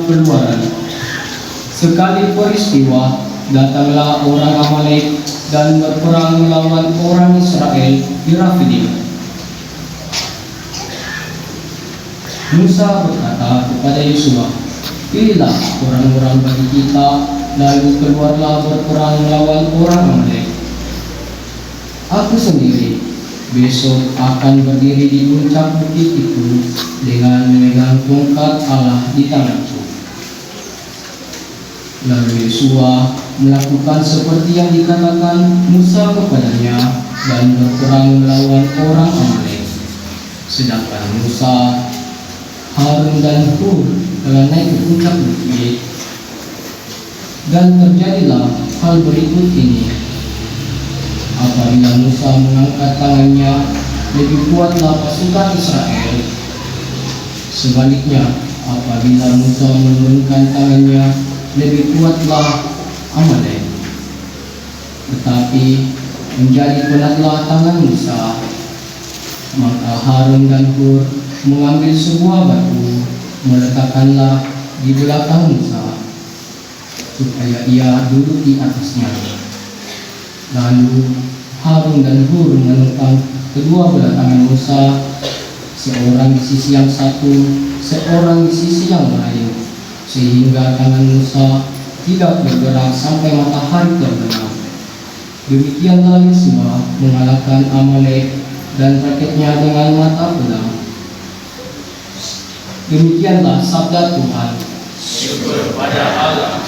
Keluaran. Sekali peristiwa, datanglah orang Amalek dan berperang melawan orang Israel di Rafidim. Musa berkata kepada Yosua, "Pilihlah orang-orang bagi kita, lalu keluarlah berperang melawan orang Amalek. Aku sendiri besok akan berdiri di puncak bukit itu dengan memegang tongkat Allah di tanganku." Lalu Yosua melakukan seperti yang dikatakan Musa kepadanya dan berperang melawan orang Amalek. Sedangkan Musa, Harun dan Hur telah naik ke puncak bukit. Dan terjadilah hal berikut ini: apabila Musa mengangkat tangannya, lebih kuatlah pasukan Israel. Sebaliknya, apabila Musa menurunkan tangannya, lebih kuatlah Amalek. Tetapi menjadi penatlah tangan Musa. Maka Harun dan Hur mengambil sebuah batu, meletakkanlah di belakang Musa, supaya ia duduk di atasnya. Lalu Harun dan Hur menentang kedua belah tangan Musa, seorang di sisi yang satu, seorang di sisi yang lain, sehingga tangan Musa tidak bergerak sampai matahari terbenam. Demikianlah Yosua mengalahkan Amalek dan rakyatnya dengan mata pedang. Demikianlah sabda Tuhan. Syukur pada Allah.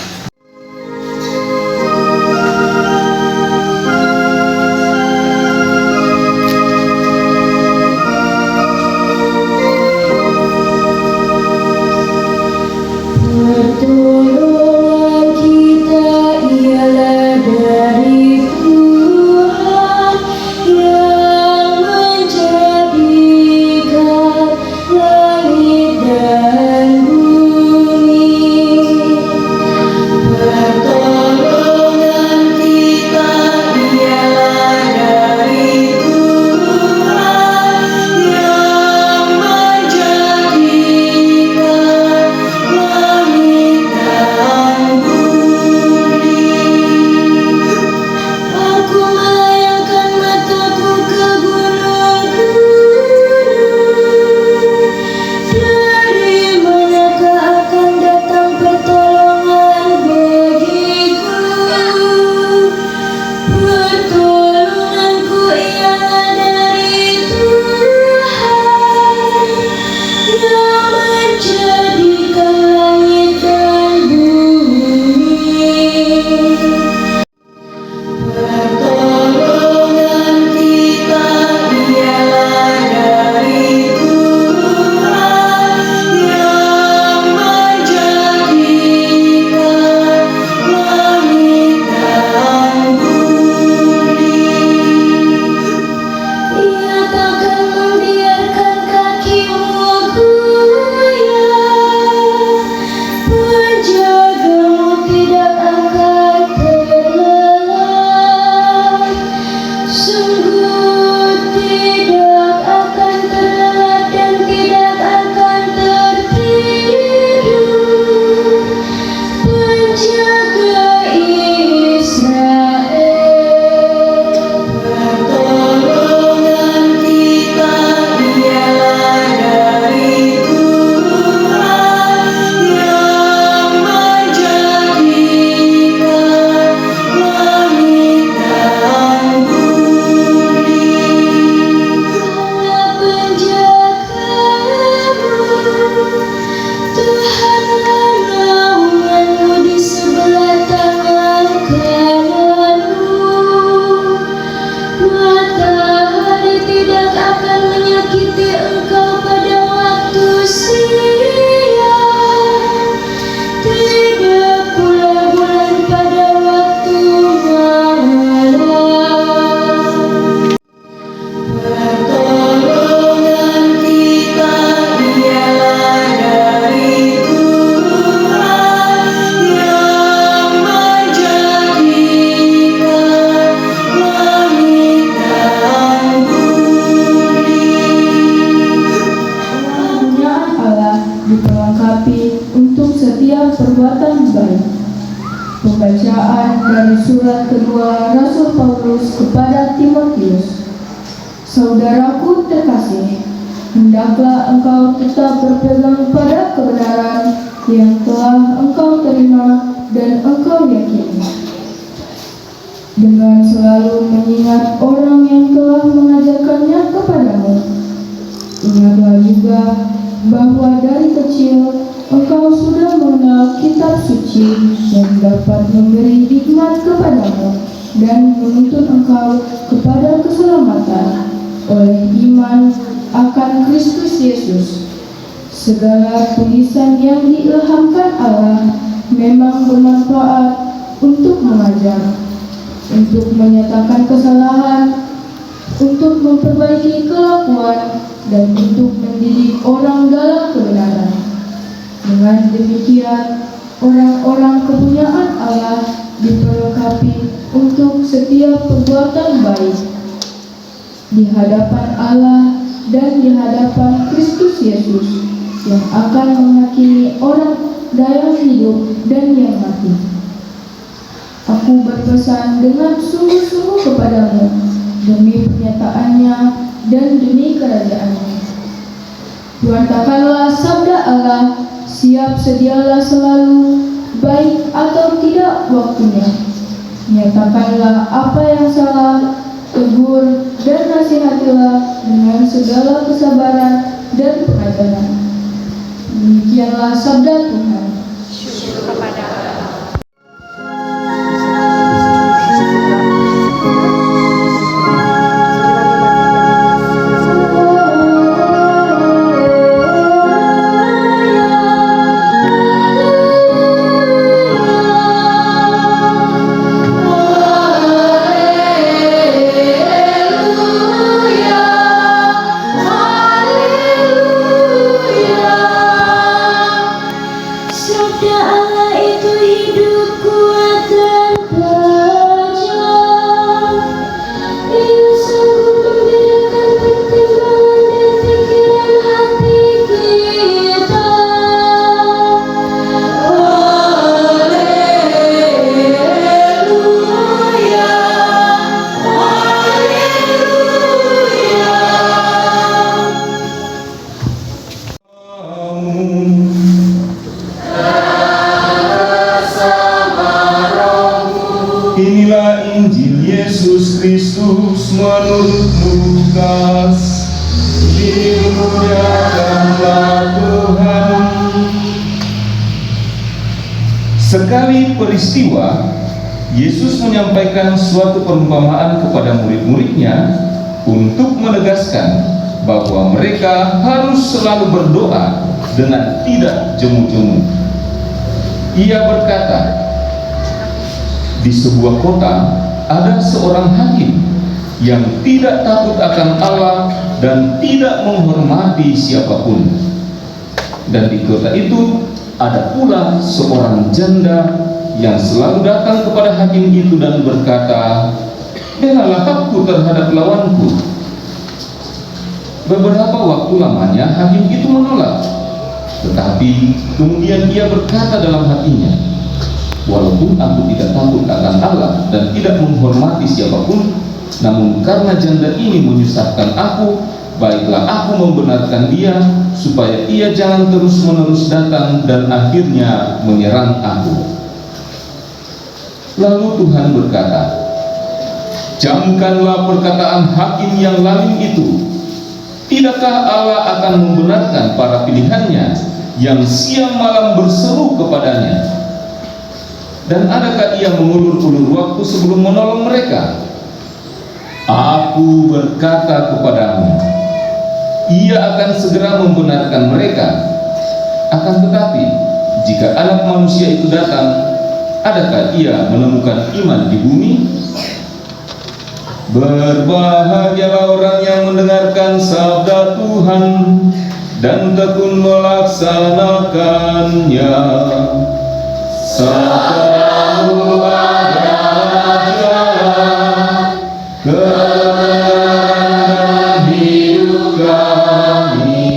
Pembacaan dari surat kedua Rasul Paulus kepada Timotius. Saudaraku terkasih, hendaklah engkau tetap berpegang pada kebenaran yang telah engkau terima dan engkau yakini, dengan selalu mengingat orang yang telah mengajarkannya kepadamu. Ingatlah juga bahwa dari kecil engkau sudah mengenal kitab suci yang dapat memberi hikmat kepadamu dan menuntun engkau kepada keselamatan oleh iman akan Kristus Yesus. Segala tulisan yang diilhamkan Allah memang bermanfaat untuk mengajar, untuk menyatakan kesalahan, untuk memperbaiki kelakuan, dan untuk mendidik orang dalam kebenaran. Dengan demikian, orang-orang kepunyaan Allah diperlengkapi untuk setiap perbuatan baik di hadapan Allah dan di hadapan Kristus Yesus yang akan menghakimi orang yang hidup dan yang mati. Aku berpesan dengan sungguh-sungguh kepadamu demi pernyataannya dan demi kerajaannya. Wartakanlah sabda Allah, siap sedialah selalu, baik atau tidak waktunya. Nyatakanlah apa yang salah, tegur dan nasihatilah dengan segala kesabaran dan pengajaran. Demikianlah sabda Tuhan. Syukur kepada Allah. Inilah Injil Yesus Kristus menurut Lukas. Dimuliakanlah Tuhan. Sekali peristiwa, Yesus menyampaikan suatu perumpamaan kepada murid-muridnya untuk menegaskan bahwa mereka harus selalu berdoa dengan tidak jemu-jemu. Ia berkata, di sebuah kota ada seorang hakim yang tidak takut akan Allah dan tidak menghormati siapapun. Dan di kota itu ada pula seorang janda yang selalu datang kepada hakim itu dan berkata, "Belalah aku terhadap lawanku." Beberapa waktu lamanya hakim itu menolak, tetapi kemudian ia berkata dalam hatinya, "Walaupun aku tidak takut akan Allah dan tidak menghormati siapapun, namun karena janda ini menyusahkan aku, baiklah aku membenarkan dia supaya ia jangan terus-menerus datang dan akhirnya menyerang aku." Lalu Tuhan berkata, "Camkanlah perkataan hakim yang lalim itu. Tidakkah Allah akan membenarkan para pilihannya yang siang malam berseru kepadanya? Dan adakah ia mengulur-ulur waktu sebelum menolong mereka? Aku berkata kepadamu, ia akan segera membenarkan mereka. Akan tetapi, jika Anak Manusia itu datang, adakah ia menemukan iman di bumi?" Berbahagialah orang yang mendengarkan sabda Tuhan dan tekun melaksanakannya. Sabdamu adalah jalan kebenaran hidup kami.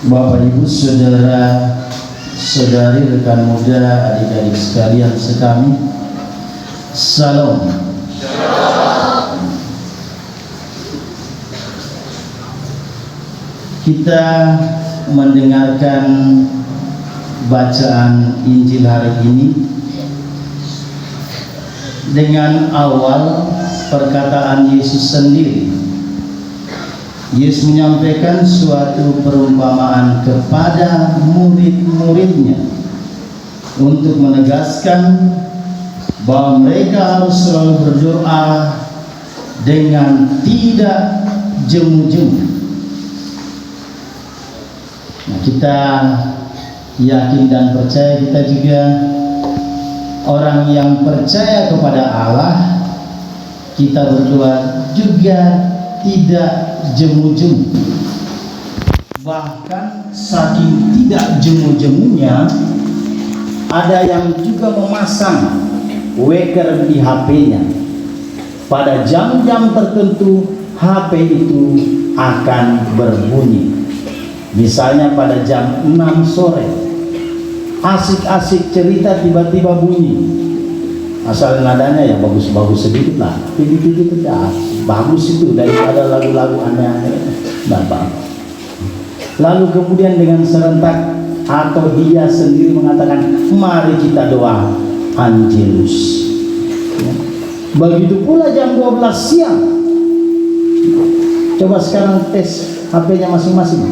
Bapak Ibu saudara-saudari, rekan muda, adik-adik sekalian sekami, Salam. Kita mendengarkan bacaan Injil hari ini dengan awal perkataan Yesus sendiri. Yesus menyampaikan suatu perumpamaan kepada murid-muridnya untuk menegaskan bahwa mereka harus selalu berdoa dengan tidak jemu-jemu. Nah, kita yakin dan percaya, kita juga orang yang percaya kepada Allah, kita berdoa juga tidak jemu-jemu. Bahkan saking tidak jemu-jemunya, ada yang juga memasang weker di HP-nya. Pada jam-jam tertentu HP itu akan berbunyi. Misalnya pada jam 6 sore, asik-asik cerita tiba-tiba bunyi. Asal nadanya ya bagus-bagus sedikit lah, itu dah bagus itu daripada lagu-lagu aneh-aneh, bapak. Lalu kemudian dengan serentak atau dia sendiri mengatakan, mari kita doa Angelus. Begitu pula jam 12 siang. Coba sekarang tes HP-nya masing-masing.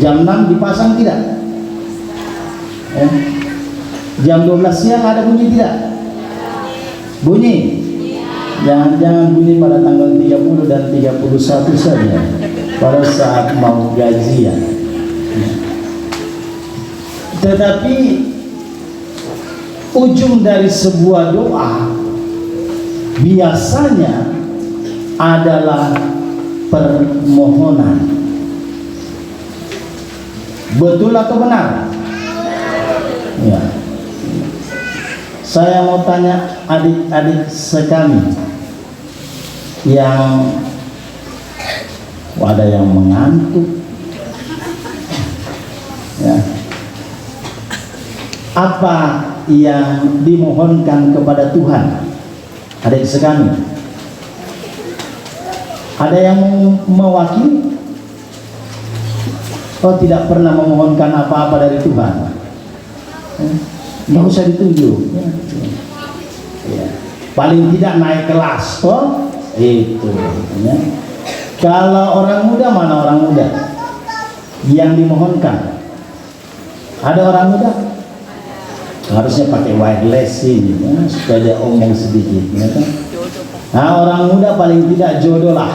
Jam 6 dipasang tidak? Jam 12 siang ada bunyi tidak? Bunyi? Jangan-jangan bunyi pada tanggal 30 dan 31 saja, pada saat mau gajian. Tetapi ujung dari sebuah doa biasanya adalah permohonan. Betul atau benar? Ya. Saya mau tanya adik-adik sekami yang ada yang mengantuk, ya. Apa yang dimohonkan kepada Tuhan? Adik sekami, ada yang mewakili? Oh, tidak pernah memohonkan apa-apa dari Tuhan. Nggak usah ditunjuk. Ya. Paling tidak naik kelas, toh itu. Ya. Kalau orang muda, mana orang muda yang dimohonkan? Ada orang muda? Harusnya pakai wireless ini, ya, supaya dia omong sedikit. Ya, kan? Nah, orang muda paling tidak jodoh lah.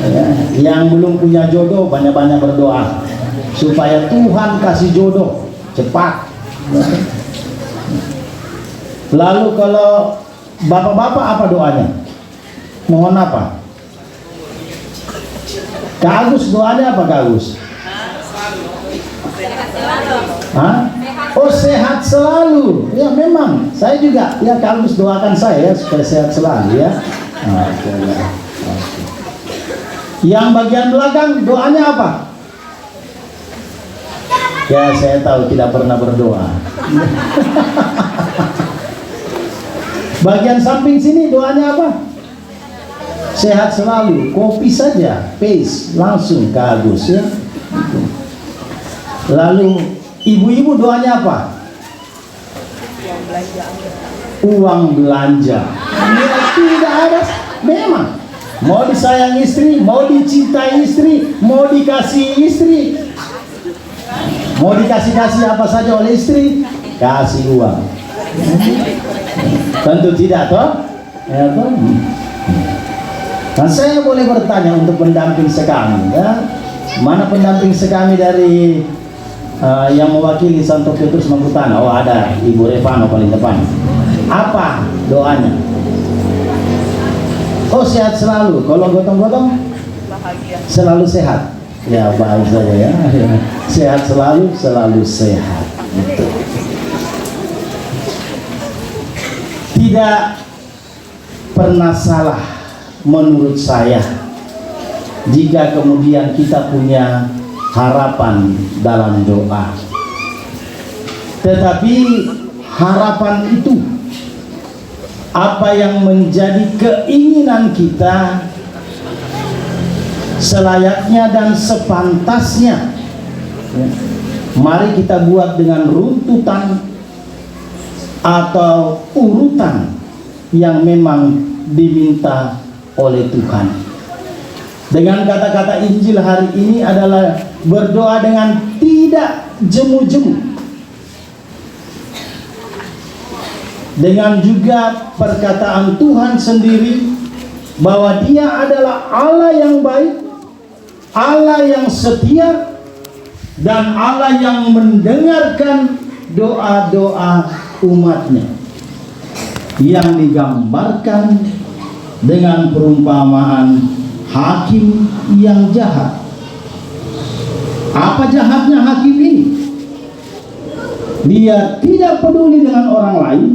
Ya, yang belum punya jodoh banyak-banyak berdoa supaya Tuhan kasih jodoh cepat. Ya. Lalu kalau bapak-bapak apa doanya? Mohon apa? Kak Agus doanya apa Kak Agus? Hah? Oh, sehat selalu. Ya memang saya juga. Ya Kak Agus doakan saya ya, supaya sehat selalu ya. Yang bagian belakang doanya apa? Ya saya tahu tidak pernah berdoa. Bagian samping sini doanya apa? Sehat selalu. Kopi saja, paste langsung ke Agus ya. Lalu ibu-ibu doanya apa? Uang belanja. Ya, tidak ada. Memang mau disayang istri, mau dicintai istri, mau dikasih istri, mau dikasih apa saja oleh istri, kasih uang. Tentu tidak toh? Ya, toh? Nah, saya boleh bertanya untuk pendamping sekami ya. Mana pendamping sekami dari yang mewakili Santo Petrus Mangkutana? Oh, ada Ibu Revano paling depan. Apa doanya? Oh, sehat selalu. Kalau gotong-gotong selalu sehat. Ya, baik saja ya. Sehat selalu, selalu sehat. Gitu. Tidak pernah salah menurut saya jika kemudian kita punya harapan dalam doa. Tetapi harapan itu, apa yang menjadi keinginan kita, selayaknya dan sepantasnya, mari kita buat dengan runtutan atau urutan yang memang diminta oleh Tuhan. Dengan kata-kata Injil hari ini adalah berdoa dengan tidak jemu-jemu, dengan juga perkataan Tuhan sendiri bahwa Dia adalah Allah yang baik, Allah yang setia, dan Allah yang mendengarkan doa-doa umatnya, yang digambarkan dengan perumpamaan hakim yang jahat. Apa jahatnya hakim ini? Dia tidak peduli dengan orang lain,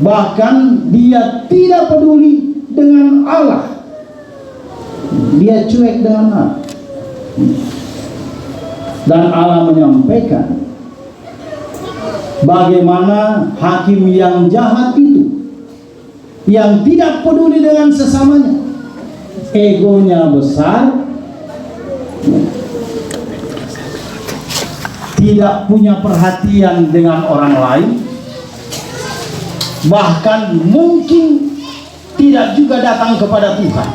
bahkan dia tidak peduli dengan Allah. Dia cuek dengan Allah. Dan Allah menyampaikan bagaimana hakim yang jahat itu, yang tidak peduli dengan sesamanya, egonya besar, tidak punya perhatian dengan orang lain, bahkan mungkin tidak juga datang kepada Tuhan.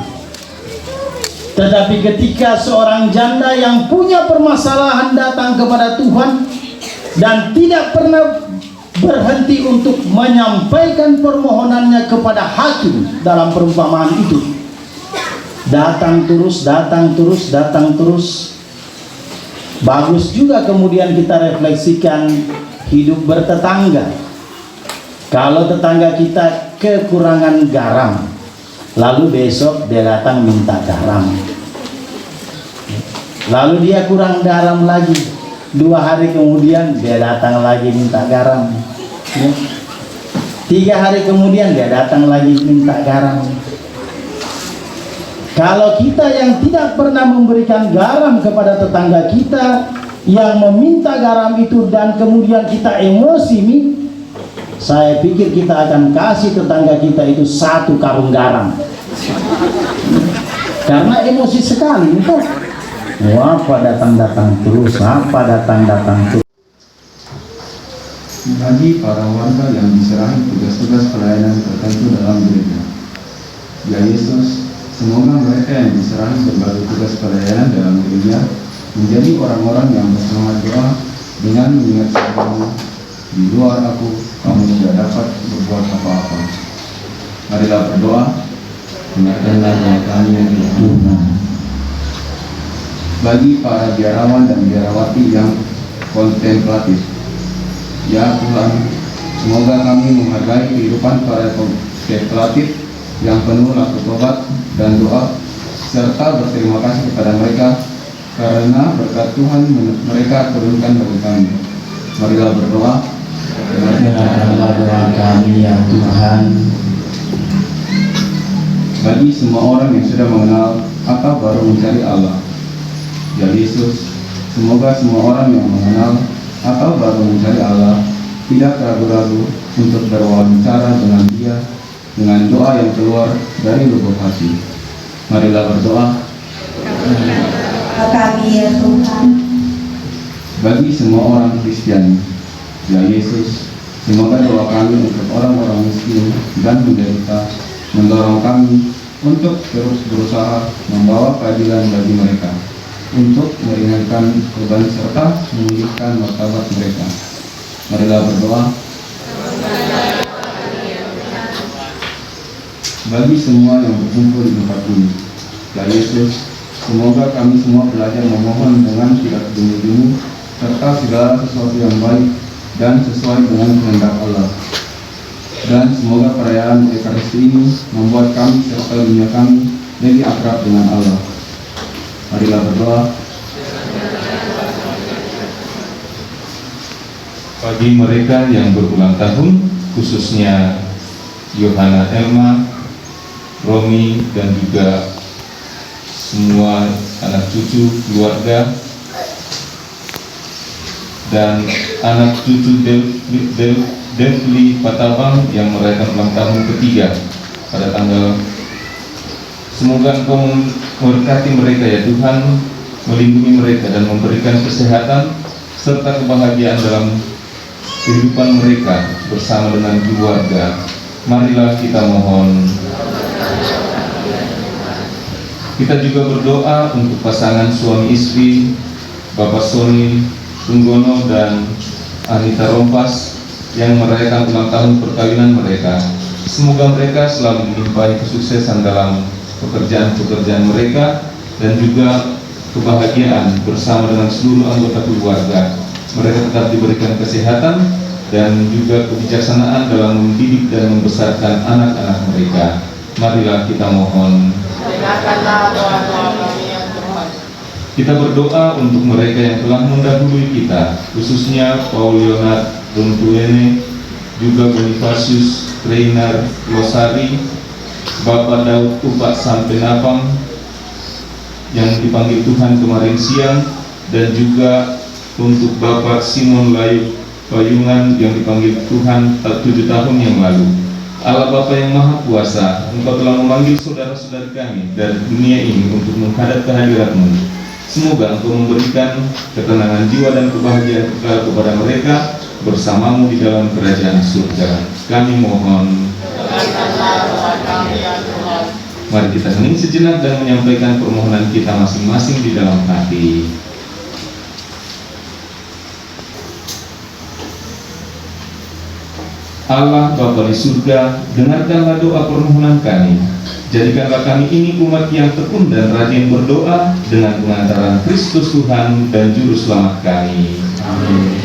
Tetapi ketika seorang janda yang punya permasalahan datang kepada Tuhan dan tidak pernah berhenti untuk menyampaikan permohonannya kepada hakim dalam perumpamaan itu, datang terus, datang terus, datang terus. Bagus juga kemudian kita refleksikan hidup bertetangga. Kalau tetangga kita kekurangan garam, lalu besok dia datang minta garam, lalu dia kurang garam lagi, 2 hari kemudian dia datang lagi minta garam, 3 hari kemudian dia datang lagi minta garam. Kalau kita yang tidak pernah memberikan garam kepada tetangga kita yang meminta garam itu, dan kemudian kita emosi nih, saya pikir kita akan kasih tetangga kita itu 1 karung garam, karena emosi sekali itu. Wah, apa datang-datang terus, apa datang-datang terus. Bagi para warga yang diserahi tugas-tugas pelayanan tertentu dalam gereja, ya Yesus, semoga mereka yang diserahi berbagai tugas pelayanan dalam gereja menjadi orang-orang yang bersemangat doa dengan mengingat firman-Mu, di luar aku, kamu tidak dapat berbuat apa-apa. Marilah berdoa. Dengarkanlah doa kami ya Tuhan. Bagi para biarawan dan biarawati yang kontemplatif, ya Tuhan, semoga kami menghargai kehidupan para kontemplatif yang penuh laku tobat dan doa, serta berterima kasih kepada mereka karena berkat Tuhan mereka turunkan bagi kami. Marilah berdoa. Dengarkanlah doa kami ya Tuhan. Bagi semua orang yang sudah mengenal atau baru mencari Allah, ya Yesus, semoga semua orang yang mengenal atau baru mencari Allah tidak ragu-ragu untuk berwawancara dengan Dia dengan doa yang keluar dari lubuk hati. Marilah berdoa. Kami ya Tuhan. Bagi semua orang Kristiani, ya Yesus, semoga doa kami untuk orang-orang miskin dan menderita mendorong kami untuk terus berusaha membawa keadilan bagi mereka, untuk meringankan beban serta memulihkan martabat mereka. Marilah berdoa. Bagi semua yang berkumpul di tempat ini, ya Yesus, semoga kami semua belajar memohon dengan tidak jemu-jemu, serta segala sesuatu yang baik dan sesuai dengan kehendak Allah. Dan semoga perayaan Ekaristi ini membuat kami serta dunia kami lebih akrab dengan Allah. Marilah berdoa. Bagi mereka yang berulang tahun, khususnya Yohana Elma, Romi, dan juga semua anak cucu keluarga dan anak cucu Devli Patabang yang merayakan ulang tahun ketiga pada tanggal. Semoga Engkau memberkati mereka ya Tuhan, melindungi mereka dan memberikan kesehatan serta kebahagiaan dalam kehidupan mereka bersama dengan keluarga. Marilah kita mohon. Kita juga berdoa untuk pasangan suami istri Bapak Sony Tunggono dan Anita Rompas yang merayakan ulang tahun perkawinan mereka. Semoga mereka selalu dilimpahi kesuksesan dalam pekerjaan-pekerjaan mereka dan juga kebahagiaan bersama dengan seluruh anggota keluarga. Mereka tetap diberikan kesehatan dan juga kebijaksanaan dalam mendidik dan membesarkan anak-anak mereka. Marilah kita mohon. Dengarkanlah doa-doa kami ya Tuhan. Kita berdoa untuk mereka yang telah mendahului kita, khususnya Paul Leonard Runtuene, juga Bonifacius Reiner Losari, Bapak Daud Upak Sampenapang yang dipanggil Tuhan kemarin siang, dan juga untuk Bapak Simon Layu Payungan yang dipanggil Tuhan 7 tahun yang lalu. Allah Bapa yang Maha Kuasa, Engkau telah memanggil saudara-saudari kami dari dunia ini untuk menghadap kehadirat-Mu. Semoga Engkau memberikan ketenangan jiwa dan kebahagiaan kekal kepada mereka bersama-Mu di dalam kerajaan surga. Kami mohon. Dengarkanlah doa kami ya Tuhan. Mari kita hening sejenak dan menyampaikan permohonan kita masing-masing di dalam hati. Allah Bapa di surga, dengarkanlah doa permohonan kami. Jadikanlah kami ini umat yang tekun dan rajin berdoa dengan pengantaran Kristus Tuhan dan Juru Selamat kami. Amin.